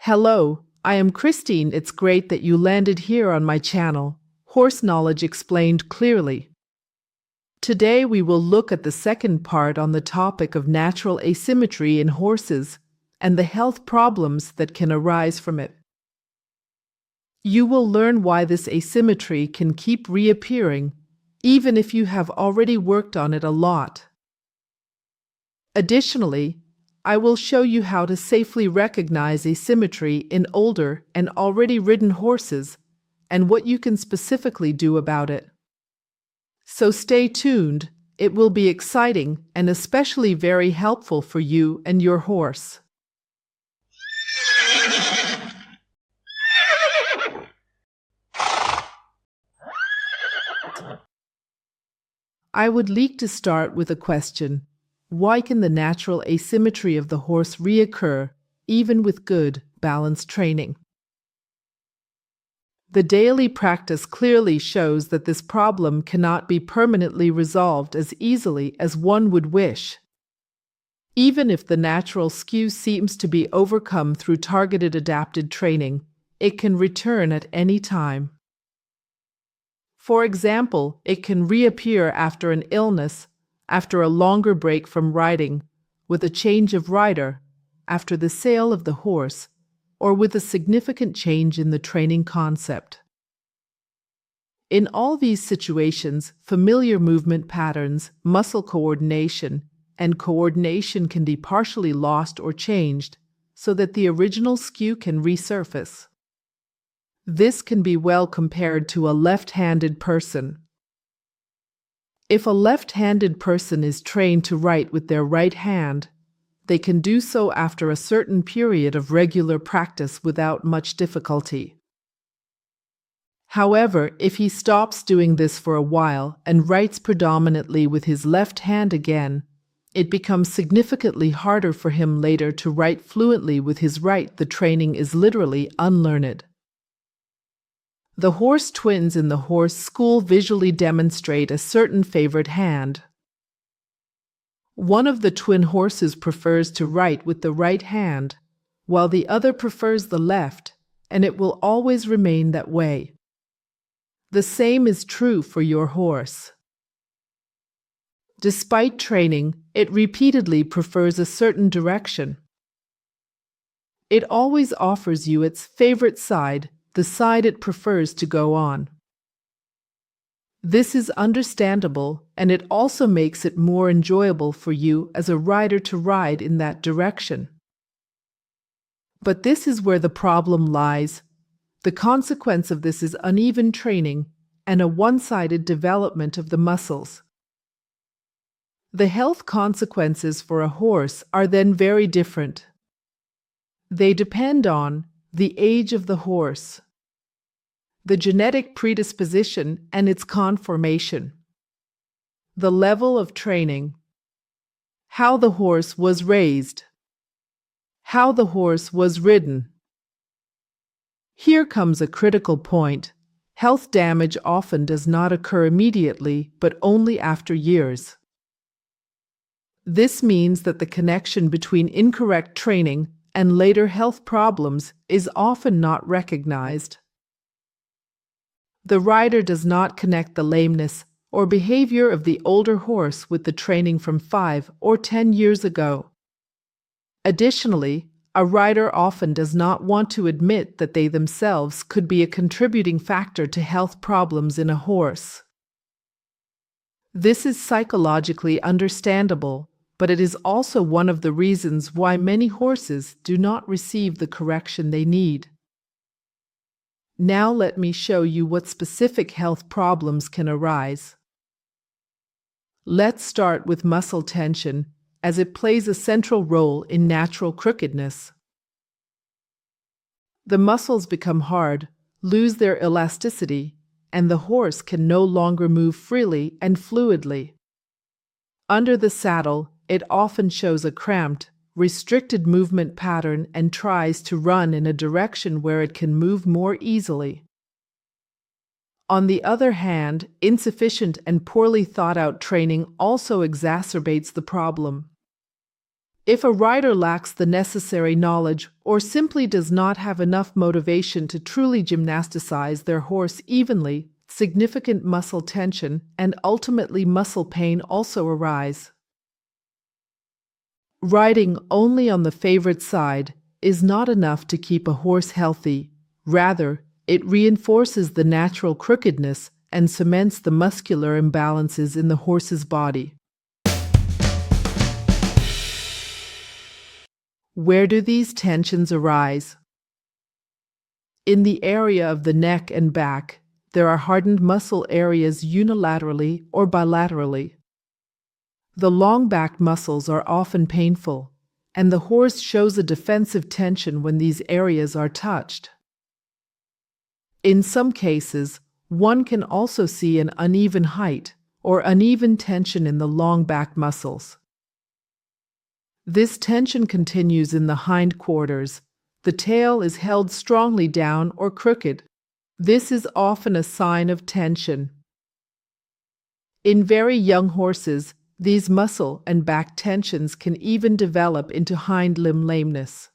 Hello, I am Christine. It's great that you landed here on my channel, Horse Knowledge Explained Clearly. Today we will look at the second part on the topic of natural asymmetry in horses and the health problems that can arise from it. You will learn why this asymmetry can keep reappearing, even if you have already worked on it a lot. Additionally, I will show you how to safely recognize asymmetry in older and already ridden horses and what you can specifically do about it. So stay tuned, it will be exciting and especially very helpful for you and your horse. I would like to start with a question. Why can the natural asymmetry of the horse reoccur, even with good, balanced training? The daily practice clearly shows that this problem cannot be permanently resolved as easily as one would wish. Even if the natural skew seems to be overcome through targeted adapted training, it can return at any time. For example, it can reappear after an illness, after a longer break from riding, with a change of rider, after the sale of the horse, or with a significant change in the training concept. In all these situations, familiar movement patterns, muscle coordination, and coordination can be partially lost or changed so that the original skew can resurface. This can be well compared to a left-handed person. If a left-handed person is trained to write with their right hand, they can do so after a certain period of regular practice without much difficulty. However, if he stops doing this for a while and writes predominantly with his left hand again, it becomes significantly harder for him later to write fluently with his right. The training is literally unlearned. The horse twins in the horse school visually demonstrate a certain favored hand. One of the twin horses prefers to write with the right hand, while the other prefers the left, and it will always remain that way. The same is true for your horse. Despite training, it repeatedly prefers a certain direction. It always offers you its favorite side, the side it prefers to go on. This is understandable, and it also makes it more enjoyable for you as a rider to ride in that direction. But this is where the problem lies. The consequence of this is uneven training and a one-sided development of the muscles. The health consequences for a horse are then very different. They depend on the age of the horse, the genetic predisposition and its conformation, the level of training, how the horse was raised, how the horse was ridden. Here comes a critical point. Health damage often does not occur immediately, but only after years. This means that the connection between incorrect training and later health problems is often not recognized. The rider does not connect the lameness or behavior of the older horse with the training from 5 or 10 years ago. Additionally, a rider often does not want to admit that they themselves could be a contributing factor to health problems in a horse. This is psychologically understandable, but it is also one of the reasons why many horses do not receive the correction they need. Now let me show you what specific health problems can arise. Let's start with muscle tension, as it plays a central role in natural crookedness. The muscles become hard, lose their elasticity, and the horse can no longer move freely and fluidly. Under the saddle, it often shows a cramped, restricted movement pattern and tries to run in a direction where it can move more easily. On the other hand, insufficient and poorly thought out training also exacerbates the problem. If a rider lacks the necessary knowledge or simply does not have enough motivation to truly gymnasticize their horse evenly, significant muscle tension and ultimately muscle pain also arise. Riding only on the favorite side is not enough to keep a horse healthy. Rather, it reinforces the natural crookedness and cements the muscular imbalances in the horse's body. Where do these tensions arise? In the area of the neck and back, there are hardened muscle areas unilaterally or bilaterally. The long back muscles are often painful, and the horse shows a defensive tension when these areas are touched. In some cases, one can also see an uneven height or uneven tension in the long back muscles. This tension continues in the hindquarters. The tail is held strongly down or crooked. This is often a sign of tension. In very young horses, these muscle and back tensions can even develop into hind limb lameness.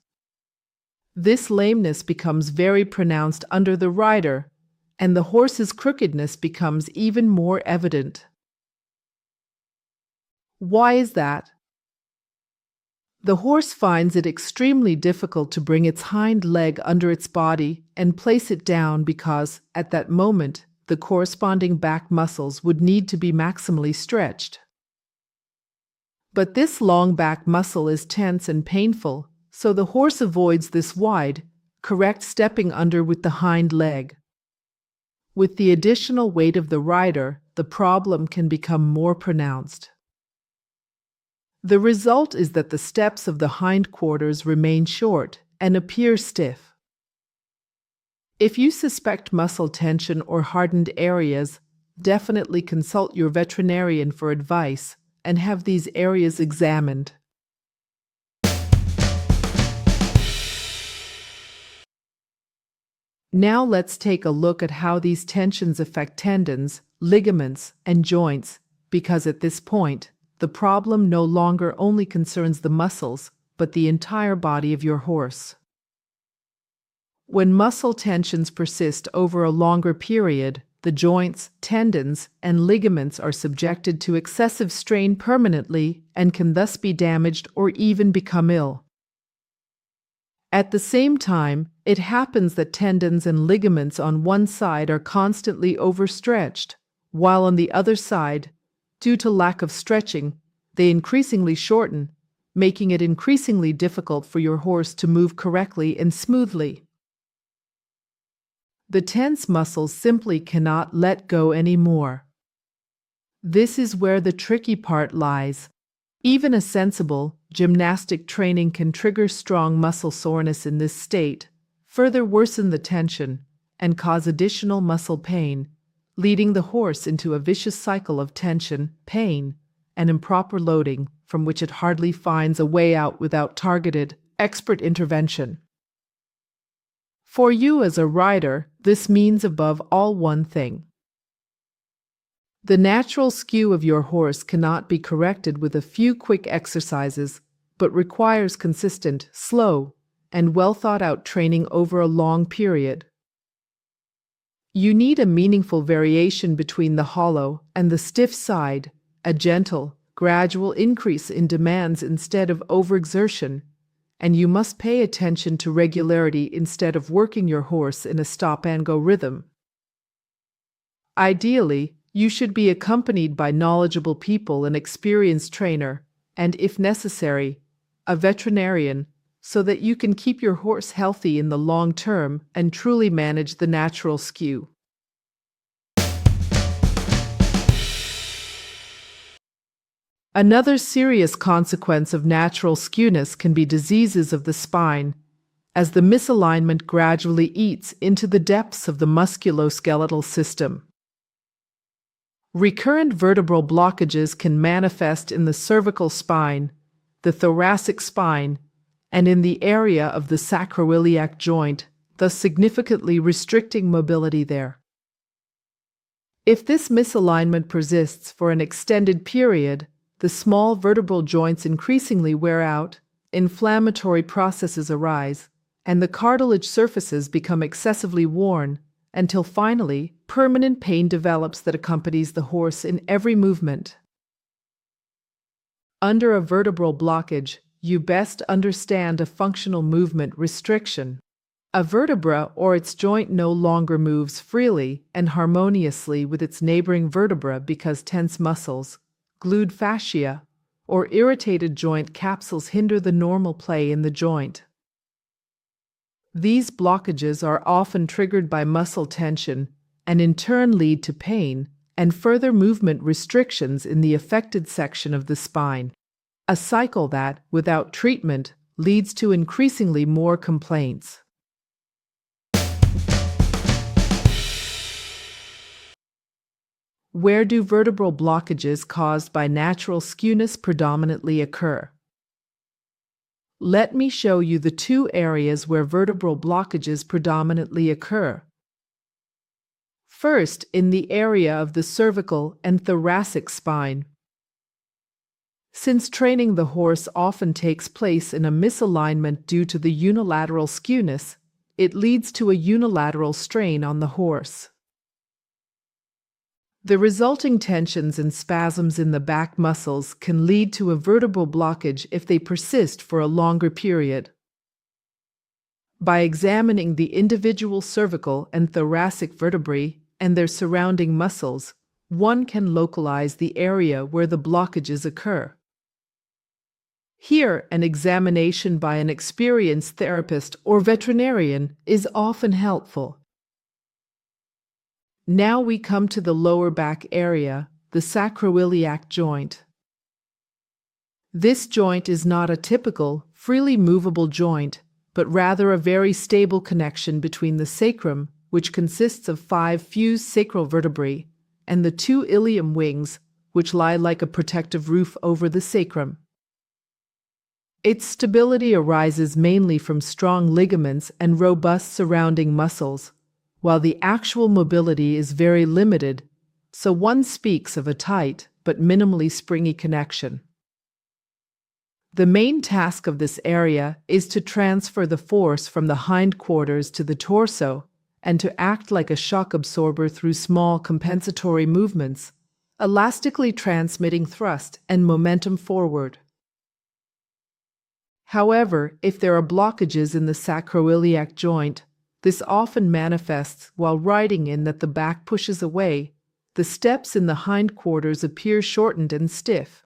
This lameness becomes very pronounced under the rider, and the horse's crookedness becomes even more evident. Why is that? The horse finds it extremely difficult to bring its hind leg under its body and place it down because, at that moment, the corresponding back muscles would need to be maximally stretched. But this long back muscle is tense and painful, so the horse avoids this wide, correct stepping under with the hind leg. With the additional weight of the rider, the problem can become more pronounced. The result is that the steps of the hindquarters remain short and appear stiff. If you suspect muscle tension or hardened areas, definitely consult your veterinarian for advice and have these areas examined. Now let's take a look at how these tensions affect tendons, ligaments, and joints, because at this point, the problem no longer only concerns the muscles, but the entire body of your horse. When muscle tensions persist over a longer period, the joints, tendons, and ligaments are subjected to excessive strain permanently and can thus be damaged or even become ill. At the same time, it happens that tendons and ligaments on one side are constantly overstretched, while on the other side, due to lack of stretching, they increasingly shorten, making it increasingly difficult for your horse to move correctly and smoothly. The tense muscles simply cannot let go anymore. This is where the tricky part lies. Even a sensible, gymnastic training can trigger strong muscle soreness in this state, further worsen the tension, and cause additional muscle pain, leading the horse into a vicious cycle of tension, pain, and improper loading from which it hardly finds a way out without targeted, expert intervention. For you as a rider, this means above all one thing. The natural skew of your horse cannot be corrected with a few quick exercises, but requires consistent, slow, and well-thought-out training over a long period. You need a meaningful variation between the hollow and the stiff side, a gentle, gradual increase in demands instead of overexertion, and you must pay attention to regularity instead of working your horse in a stop-and-go rhythm. Ideally, you should be accompanied by knowledgeable people, an experienced trainer, and, if necessary, a veterinarian, so that you can keep your horse healthy in the long term and truly manage the natural skew. Another serious consequence of natural skewness can be diseases of the spine, as the misalignment gradually eats into the depths of the musculoskeletal system. Recurrent vertebral blockages can manifest in the cervical spine, the thoracic spine, and in the area of the sacroiliac joint, thus significantly restricting mobility there. If this misalignment persists for an extended period, the small vertebral joints increasingly wear out, inflammatory processes arise, and the cartilage surfaces become excessively worn, until finally permanent pain develops that accompanies the horse in every movement. Under a vertebral blockage, you best understand a functional movement restriction. A vertebra or its joint no longer moves freely and harmoniously with its neighboring vertebra because tense muscles, glued fascia, or irritated joint capsules hinder the normal play in the joint. These blockages are often triggered by muscle tension and in turn lead to pain and further movement restrictions in the affected section of the spine. A cycle that, without treatment, leads to increasingly more complaints. Where do vertebral blockages caused by natural skewness predominantly occur? Let me show you the two areas where vertebral blockages predominantly occur. First, in the area of the cervical and thoracic spine. Since training the horse often takes place in a misalignment due to the unilateral skewness, it leads to a unilateral strain on the horse. The resulting tensions and spasms in the back muscles can lead to a vertebral blockage if they persist for a longer period. By examining the individual cervical and thoracic vertebrae and their surrounding muscles, one can localize the area where the blockages occur. Here, an examination by an experienced therapist or veterinarian is often helpful. Now we come to the lower back area, the sacroiliac joint. This joint is not a typical, freely movable joint, but rather a very stable connection between the sacrum, which consists of 5 fused sacral vertebrae, and the 2 ilium wings, which lie like a protective roof over the sacrum. Its stability arises mainly from strong ligaments and robust surrounding muscles, while the actual mobility is very limited, so one speaks of a tight but minimally springy connection. The main task of this area is to transfer the force from the hindquarters to the torso and to act like a shock absorber through small compensatory movements, elastically transmitting thrust and momentum forward. However, if there are blockages in the sacroiliac joint, this often manifests while riding in that the back pushes away, the steps in the hindquarters appear shortened and stiff.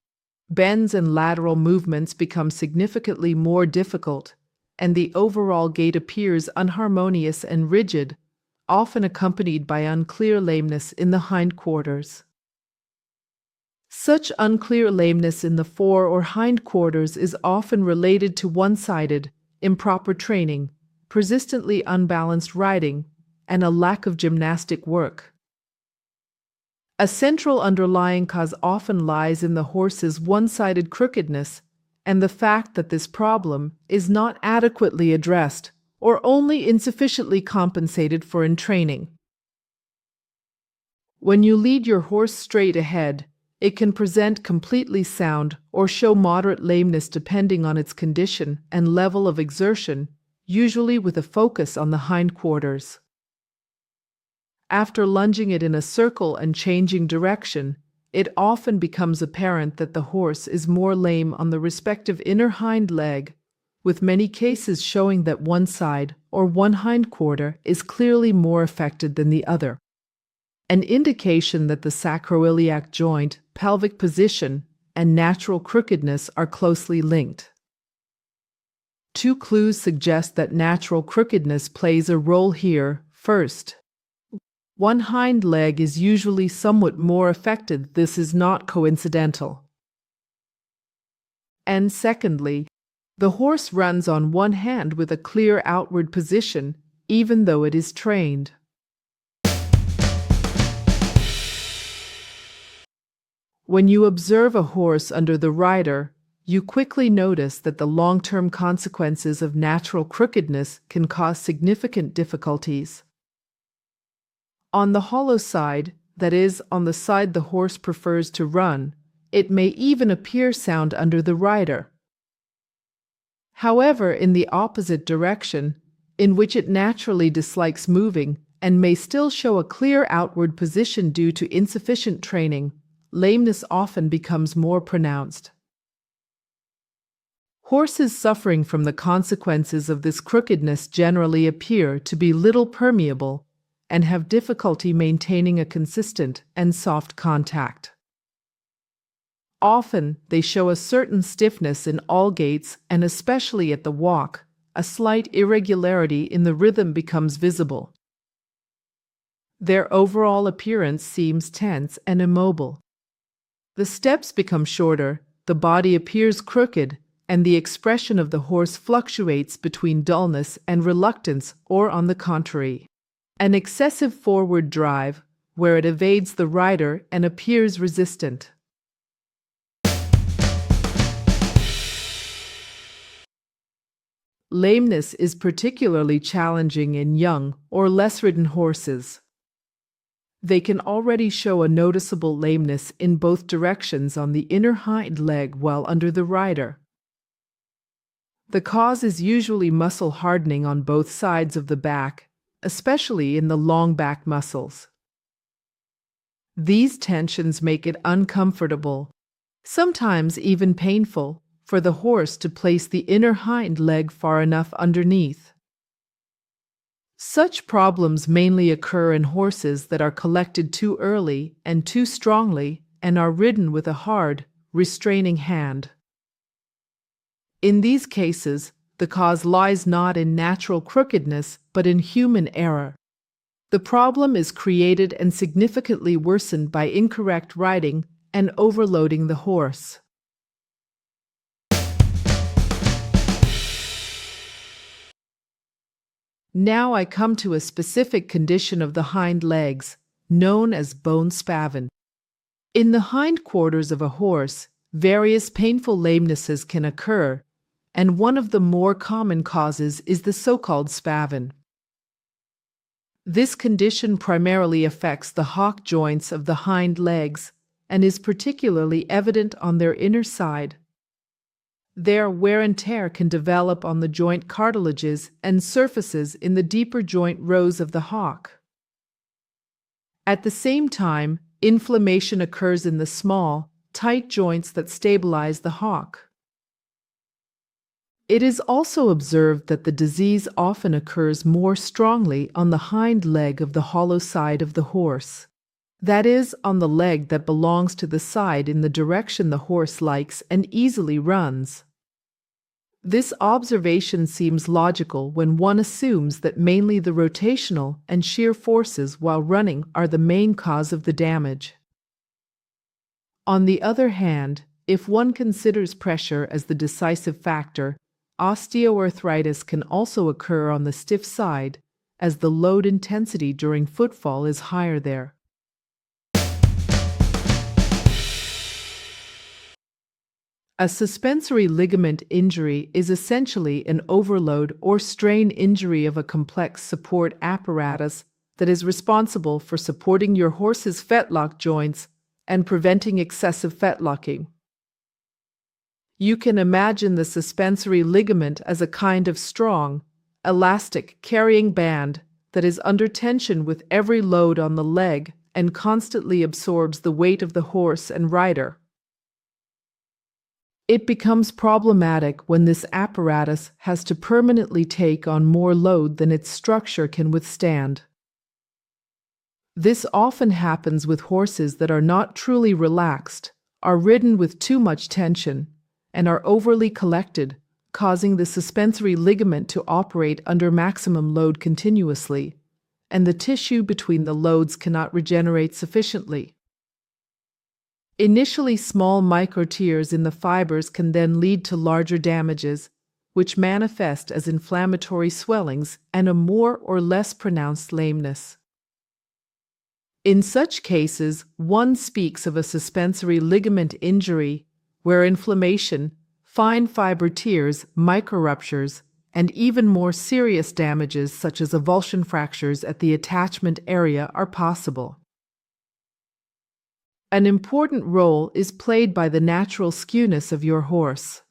Bends and lateral movements become significantly more difficult, and the overall gait appears unharmonious and rigid, often accompanied by unclear lameness in the hindquarters. Such unclear lameness in the fore or hindquarters is often related to one-sided, improper training, persistently unbalanced riding, and a lack of gymnastic work. A central underlying cause often lies in the horse's one-sided crookedness and the fact that this problem is not adequately addressed or only insufficiently compensated for in training. When you lead your horse straight ahead, it can present completely sound or show moderate lameness depending on its condition and level of exertion, usually with a focus on the hindquarters. After lunging it in a circle and changing direction, it often becomes apparent that the horse is more lame on the respective inner hind leg, with many cases showing that one side or one hindquarter is clearly more affected than the other. An indication that the sacroiliac joint, pelvic position, and natural crookedness are closely linked. 2 clues suggest that natural crookedness plays a role here. First, one hind leg is usually somewhat more affected. This is not coincidental. And secondly, the horse runs on one hand with a clear outward position, even though it is trained. When you observe a horse under the rider, you quickly notice that the long-term consequences of natural crookedness can cause significant difficulties. On the hollow side, that is, on the side the horse prefers to run, it may even appear sound under the rider. However, in the opposite direction, in which it naturally dislikes moving and may still show a clear outward position due to insufficient training, lameness often becomes more pronounced. Horses suffering from the consequences of this crookedness generally appear to be little permeable and have difficulty maintaining a consistent and soft contact. Often, they show a certain stiffness in all gaits, and especially at the walk, a slight irregularity in the rhythm becomes visible. Their overall appearance seems tense and immobile. The steps become shorter, the body appears crooked, and the expression of the horse fluctuates between dullness and reluctance, or on the contrary, an excessive forward drive, where it evades the rider and appears resistant. Lameness is particularly challenging in young or less ridden horses. They can already show a noticeable lameness in both directions on the inner hind leg while under the rider. The cause is usually muscle hardening on both sides of the back, especially in the long back muscles. These tensions make it uncomfortable, sometimes even painful, for the horse to place the inner hind leg far enough underneath. Such problems mainly occur in horses that are collected too early and too strongly and are ridden with a hard, restraining hand. In these cases, the cause lies not in natural crookedness but in human error. The problem is created and significantly worsened by incorrect riding and overloading the horse. Now I come to a specific condition of the hind legs, known as bone spavin. In the hindquarters of a horse, various painful lamenesses can occur, and one of the more common causes is the so-called spavin. This condition primarily affects the hock joints of the hind legs and is particularly evident on their inner side. There, wear and tear can develop on the joint cartilages and surfaces in the deeper joint rows of the hock. At the same time, inflammation occurs in the small, tight joints that stabilize the hock. It is also observed that the disease often occurs more strongly on the hind leg of the hollow side of the horse. That is, on the leg that belongs to the side in the direction the horse likes and easily runs. This observation seems logical when one assumes that mainly the rotational and shear forces while running are the main cause of the damage. On the other hand, if one considers pressure as the decisive factor, osteoarthritis can also occur on the stiff side, as the load intensity during footfall is higher there. A suspensory ligament injury is essentially an overload or strain injury of a complex support apparatus that is responsible for supporting your horse's fetlock joints and preventing excessive fetlocking. You can imagine the suspensory ligament as a kind of strong, elastic carrying band that is under tension with every load on the leg and constantly absorbs the weight of the horse and rider. It becomes problematic when this apparatus has to permanently take on more load than its structure can withstand. This often happens with horses that are not truly relaxed, are ridden with too much tension, and are overly collected, causing the suspensory ligament to operate under maximum load continuously, and the tissue between the loads cannot regenerate sufficiently. Initially small microtears in the fibers can then lead to larger damages, which manifest as inflammatory swellings and a more or less pronounced lameness. In such cases, one speaks of a suspensory ligament injury, where inflammation, fine fiber tears, microruptures, and even more serious damages such as avulsion fractures at the attachment area are possible. An important role is played by the natural skewness of your horse.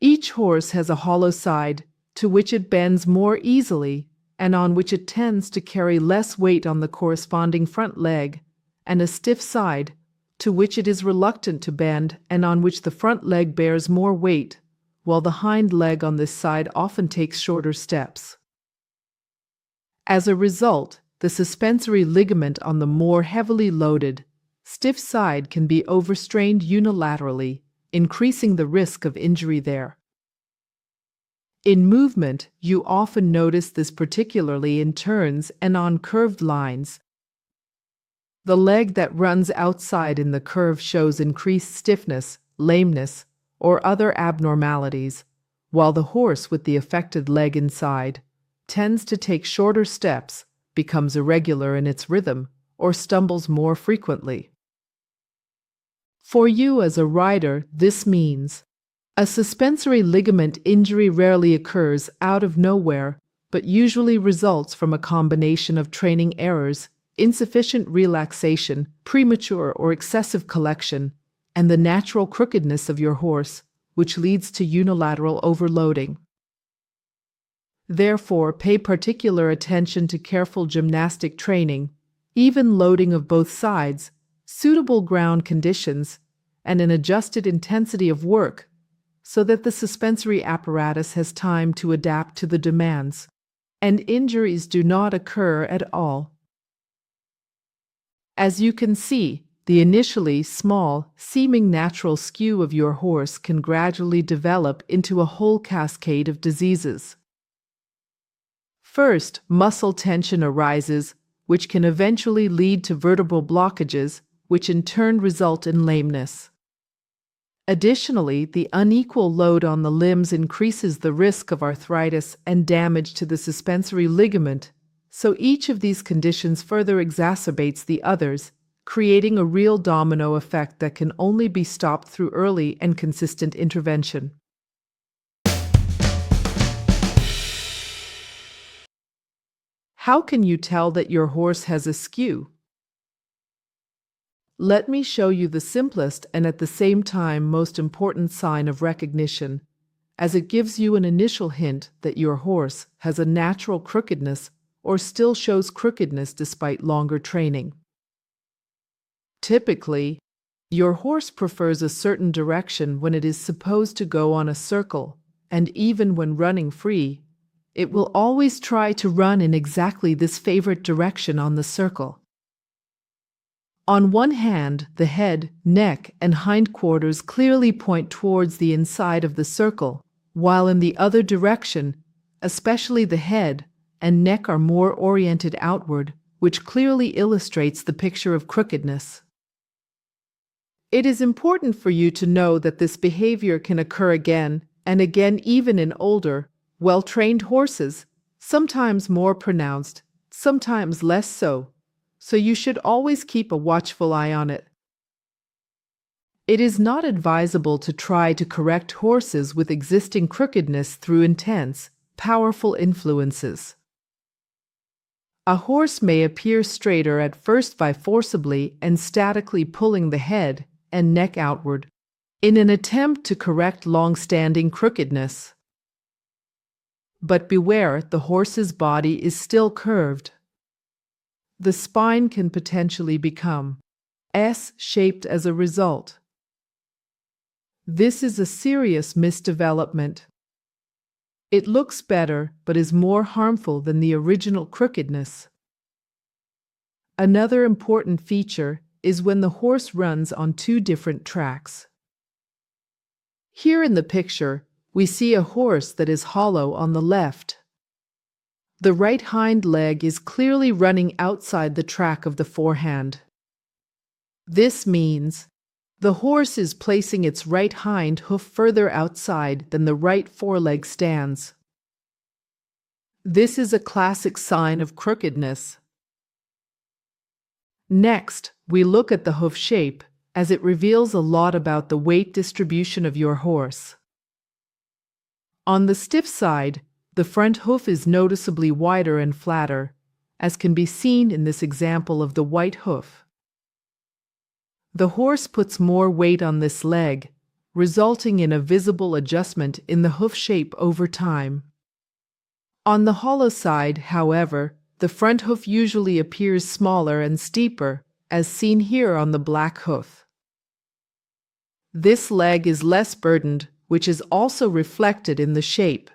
Each horse has a hollow side, to which it bends more easily, and on which it tends to carry less weight on the corresponding front leg, and a stiff side, to which it is reluctant to bend and on which the front leg bears more weight, while the hind leg on this side often takes shorter steps. As a result, the suspensory ligament on the more heavily loaded, stiff side can be overstrained unilaterally, increasing the risk of injury there. In movement, you often notice this particularly in turns and on curved lines. The leg that runs outside in the curve shows increased stiffness, lameness, or other abnormalities, while the horse with the affected leg inside tends to take shorter steps, becomes irregular in its rhythm, or stumbles more frequently. For you as a rider, this means a suspensory ligament injury rarely occurs out of nowhere, but usually results from a combination of training errors, insufficient relaxation, premature or excessive collection, and the natural crookedness of your horse, which leads to unilateral overloading. Therefore, pay particular attention to careful gymnastic training, even loading of both sides, suitable ground conditions, and an adjusted intensity of work, so that the suspensory apparatus has time to adapt to the demands, and injuries do not occur at all. As you can see, the initially small, seeming natural skew of your horse can gradually develop into a whole cascade of diseases. First, muscle tension arises, which can eventually lead to vertebral blockages, which in turn result in lameness. Additionally, the unequal load on the limbs increases the risk of arthritis and damage to the suspensory ligament, so each of these conditions further exacerbates the others, creating a real domino effect that can only be stopped through early and consistent intervention. How can you tell that your horse has a skew? Let me show you the simplest and at the same time most important sign of recognition, as it gives you an initial hint that your horse has a natural crookedness or still shows crookedness despite longer training. Typically, your horse prefers a certain direction when it is supposed to go on a circle, and even when running free, it will always try to run in exactly this favorite direction on the circle. On one hand, the head, neck, and hindquarters clearly point towards the inside of the circle, while in the other direction, especially the head and neck are more oriented outward, which clearly illustrates the picture of crookedness. It is important for you to know that this behavior can occur again and again even in older, well-trained horses, sometimes more pronounced, sometimes less so you should always keep a watchful eye on it. It is not advisable to try to correct horses with existing crookedness through intense, powerful influences. A horse may appear straighter at first by forcibly and statically pulling the head and neck outward, in an attempt to correct long-standing crookedness. But beware, the horse's body is still curved. The spine can potentially become S-shaped as a result. This is a serious misdevelopment. It looks better, but is more harmful than the original crookedness. Another important feature is when the horse runs on two different tracks. Here in the picture, we see a horse that is hollow on the left. The right hind leg is clearly running outside the track of the forehand. This means the horse is placing its right hind hoof further outside than the right foreleg stands. This is a classic sign of crookedness. Next, we look at the hoof shape, as it reveals a lot about the weight distribution of your horse. On the stiff side, the front hoof is noticeably wider and flatter, as can be seen in this example of the white hoof. The horse puts more weight on this leg, resulting in a visible adjustment in the hoof shape over time. On the hollow side, however, the front hoof usually appears smaller and steeper, as seen here on the black hoof. This leg is less burdened, which is also reflected in the shape.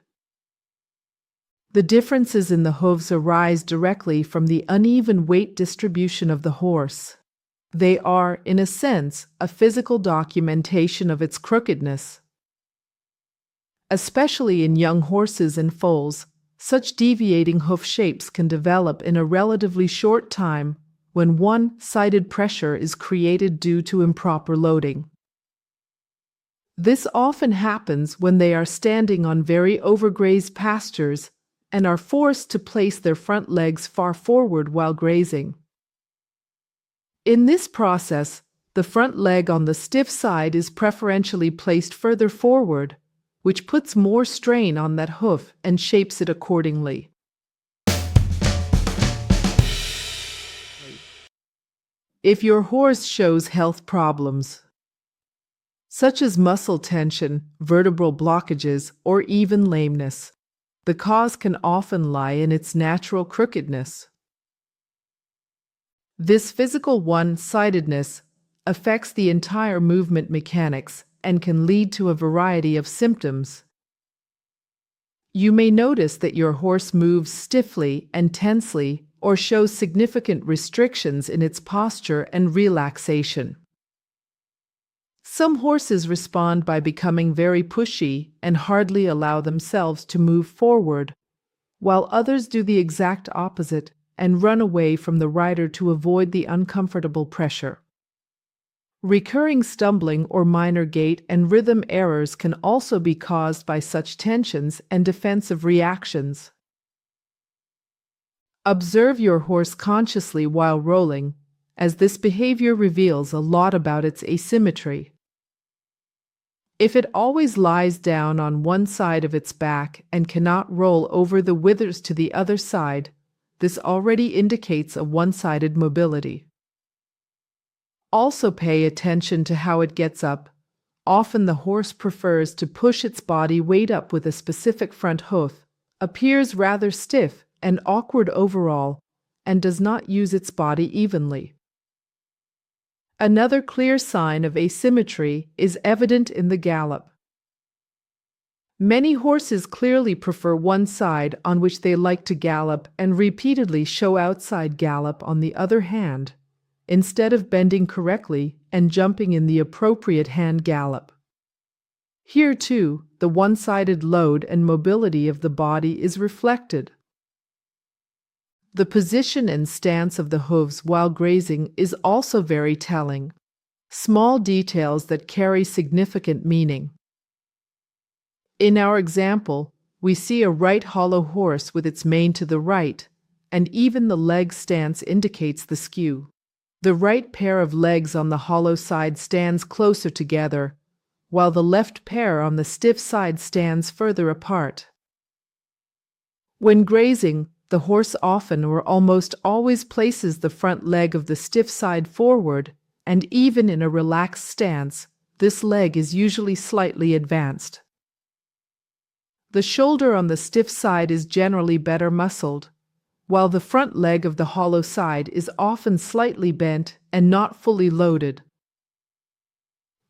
The differences in the hooves arise directly from the uneven weight distribution of the horse. They are, in a sense, a physical documentation of its crookedness. Especially in young horses and foals, such deviating hoof shapes can develop in a relatively short time when one-sided pressure is created due to improper loading. This often happens when they are standing on very overgrazed pastures and are forced to place their front legs far forward while grazing. In this process, the front leg on the stiff side is preferentially placed further forward, which puts more strain on that hoof and shapes it accordingly. If your horse shows health problems, such as muscle tension, vertebral blockages, or even lameness, the cause can often lie in its natural crookedness. This physical one-sidedness affects the entire movement mechanics and can lead to a variety of symptoms. You may notice that your horse moves stiffly and tensely or shows significant restrictions in its posture and relaxation. Some horses respond by becoming very pushy and hardly allow themselves to move forward, while others do the exact opposite and run away from the rider to avoid the uncomfortable pressure. Recurring stumbling or minor gait and rhythm errors can also be caused by such tensions and defensive reactions. Observe your horse consciously while rolling, as this behavior reveals a lot about its asymmetry. If it always lies down on one side of its back and cannot roll over the withers to the other side, this already indicates a one-sided mobility. Also pay attention to how it gets up. Often the horse prefers to push its body weight up with a specific front hoof, appears rather stiff and awkward overall, and does not use its body evenly. Another clear sign of asymmetry is evident in the gallop. Many horses clearly prefer one side on which they like to gallop and repeatedly show outside gallop on the other hand, instead of bending correctly and jumping in the appropriate hand gallop. Here, too, the one-sided load and mobility of the body is reflected. The position and stance of the hooves while grazing is also very telling. Small details that carry significant meaning. In our example, we see a right hollow horse with its mane to the right, and even the leg stance indicates the skew. The right pair of legs on the hollow side stands closer together, while the left pair on the stiff side stands further apart. When grazing, the horse often or almost always places the front leg of the stiff side forward, and even in a relaxed stance, this leg is usually slightly advanced. The shoulder on the stiff side is generally better muscled, while the front leg of the hollow side is often slightly bent and not fully loaded.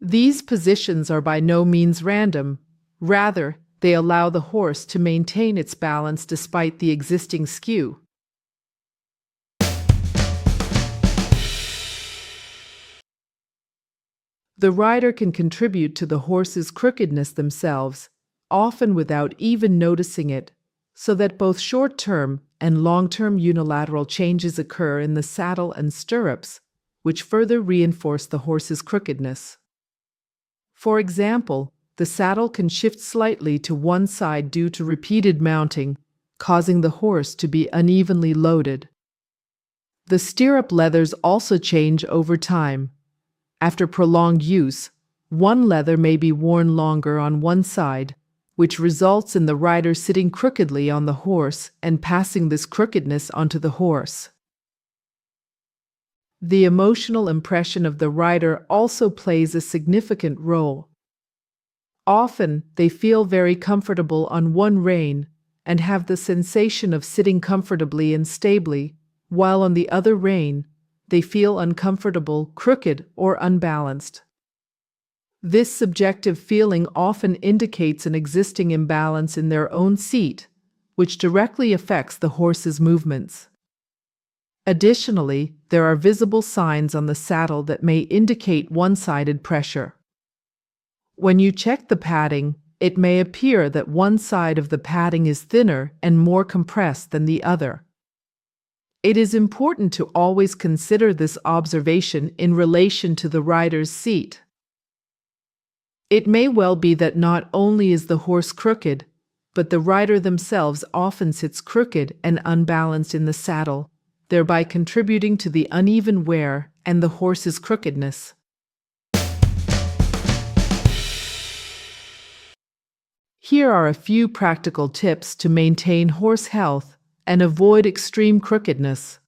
These positions are by no means random. Rather, they allow the horse to maintain its balance despite the existing skew. The rider can contribute to the horse's crookedness themselves, often without even noticing it, so that both short-term and long-term unilateral changes occur in the saddle and stirrups, which further reinforce the horse's crookedness. For example, the saddle can shift slightly to one side due to repeated mounting, causing the horse to be unevenly loaded. The stirrup leathers also change over time. After prolonged use, one leather may be worn longer on one side, which results in the rider sitting crookedly on the horse and passing this crookedness onto the horse. The emotional impression of the rider also plays a significant role. Often, they feel very comfortable on one rein and have the sensation of sitting comfortably and stably, while on the other rein, they feel uncomfortable, crooked, or unbalanced. This subjective feeling often indicates an existing imbalance in their own seat, which directly affects the horse's movements. Additionally, there are visible signs on the saddle that may indicate one-sided pressure. When you check the padding, it may appear that one side of the padding is thinner and more compressed than the other. It is important to always consider this observation in relation to the rider's seat. It may well be that not only is the horse crooked, but the rider themselves often sits crooked and unbalanced in the saddle, thereby contributing to the uneven wear and the horse's crookedness. Here are a few practical tips to maintain horse health and avoid extreme crookedness.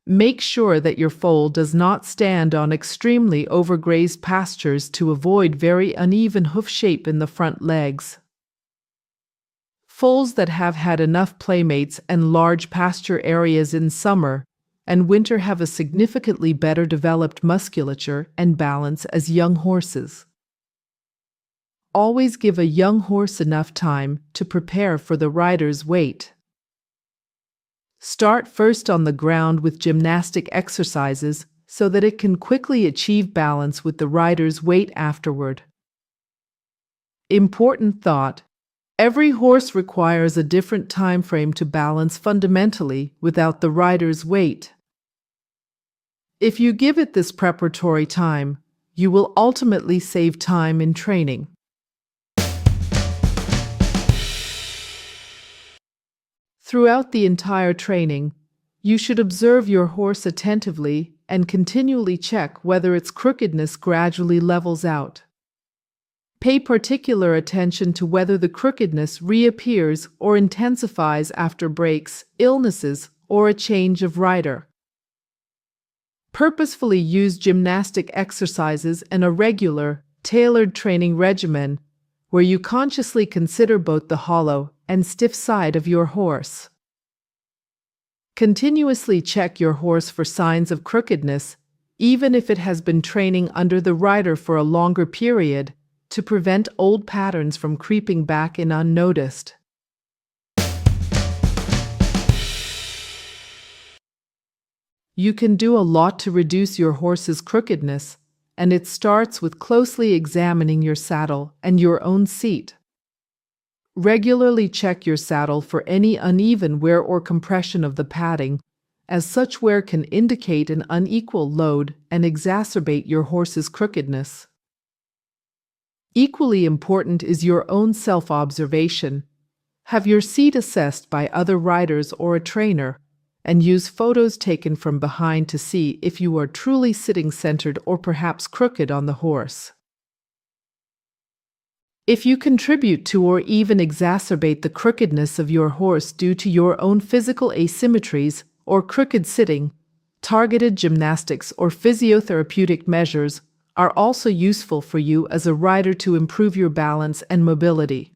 Make sure that your foal does not stand on extremely overgrazed pastures to avoid very uneven hoof shape in the front legs. Foals that have had enough playmates and large pasture areas in summer and winter have a significantly better developed musculature and balance as young horses. Always give a young horse enough time to prepare for the rider's weight. Start first on the ground with gymnastic exercises so that it can quickly achieve balance with the rider's weight afterward. Important thought: every horse requires a different time frame to balance fundamentally without the rider's weight. If you give it this preparatory time, you will ultimately save time in training. Throughout the entire training, you should observe your horse attentively and continually check whether its crookedness gradually levels out. Pay particular attention to whether the crookedness reappears or intensifies after breaks, illnesses, or a change of rider. Purposefully use gymnastic exercises and a regular, tailored training regimen where you consciously consider both the hollow and stiff side of your horse. Continuously check your horse for signs of crookedness, even if it has been training under the rider for a longer period, to prevent old patterns from creeping back in unnoticed. You can do a lot to reduce your horse's crookedness, and it starts with closely examining your saddle and your own seat. Regularly check your saddle for any uneven wear or compression of the padding, as such wear can indicate an unequal load and exacerbate your horse's crookedness. Equally important is your own self-observation. Have your seat assessed by other riders or a trainer, and use photos taken from behind to see if you are truly sitting centered or perhaps crooked on the horse. If you contribute to or even exacerbate the crookedness of your horse due to your own physical asymmetries or crooked sitting, targeted gymnastics or physiotherapeutic measures are also useful for you as a rider to improve your balance and mobility.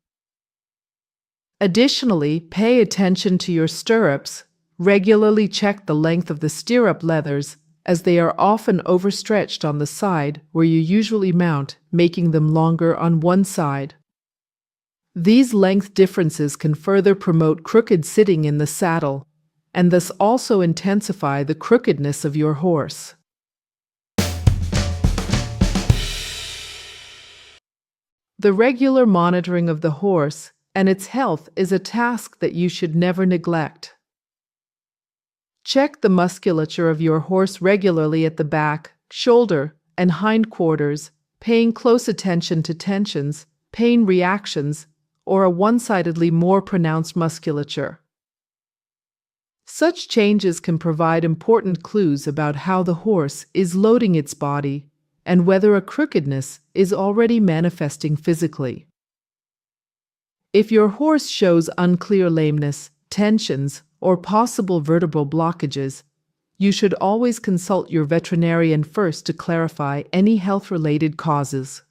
Additionally, pay attention to your stirrups. Regularly check the length of the stirrup leathers, as they are often overstretched on the side where you usually mount, making them longer on one side. These length differences can further promote crooked sitting in the saddle, and thus also intensify the crookedness of your horse. The regular monitoring of the horse and its health is a task that you should never neglect. Check the musculature of your horse regularly at the back, shoulder, and hindquarters, paying close attention to tensions, pain reactions, or a one-sidedly more pronounced musculature. Such changes can provide important clues about how the horse is loading its body and whether a crookedness is already manifesting physically. If your horse shows unclear lameness, tensions, or possible vertebral blockages, you should always consult your veterinarian first to clarify any health-related causes.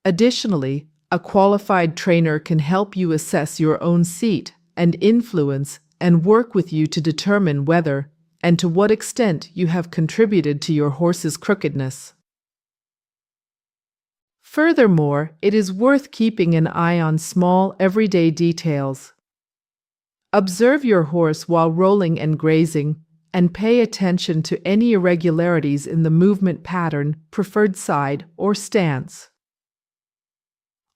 Additionally, a qualified trainer can help you assess your own seat and influence and work with you to determine whether and to what extent you have contributed to your horse's crookedness. Furthermore, it is worth keeping an eye on small, everyday details. Observe your horse while rolling and grazing, and pay attention to any irregularities in the movement pattern, preferred side, or stance.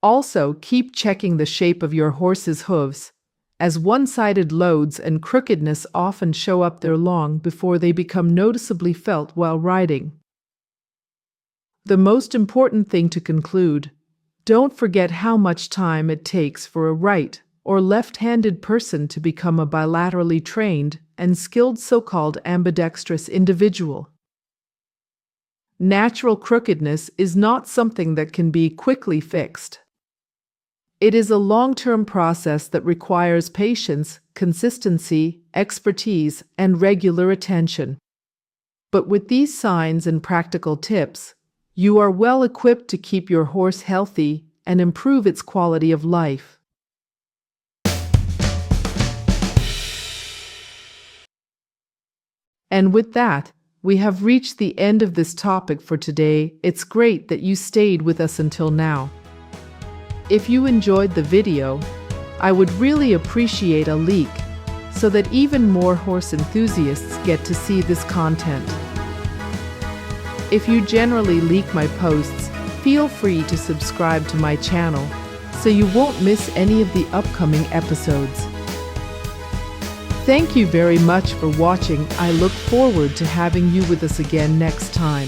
Also, keep checking the shape of your horse's hooves, as one-sided loads and crookedness often show up there long before they become noticeably felt while riding. The most important thing to conclude: don't forget how much time it takes for a right or left-handed person to become a bilaterally trained and skilled so-called ambidextrous individual. Natural crookedness is not something that can be quickly fixed. It is a long-term process that requires patience, consistency, expertise, and regular attention. But with these signs and practical tips, you are well equipped to keep your horse healthy and improve its quality of life. And with that, we have reached the end of this topic for today. It's great that you stayed with us until now. If you enjoyed the video, I would really appreciate a like so that even more horse enthusiasts get to see this content. If you generally like my posts, feel free to subscribe to my channel so you won't miss any of the upcoming episodes. Thank you very much for watching. I look forward to having you with us again next time.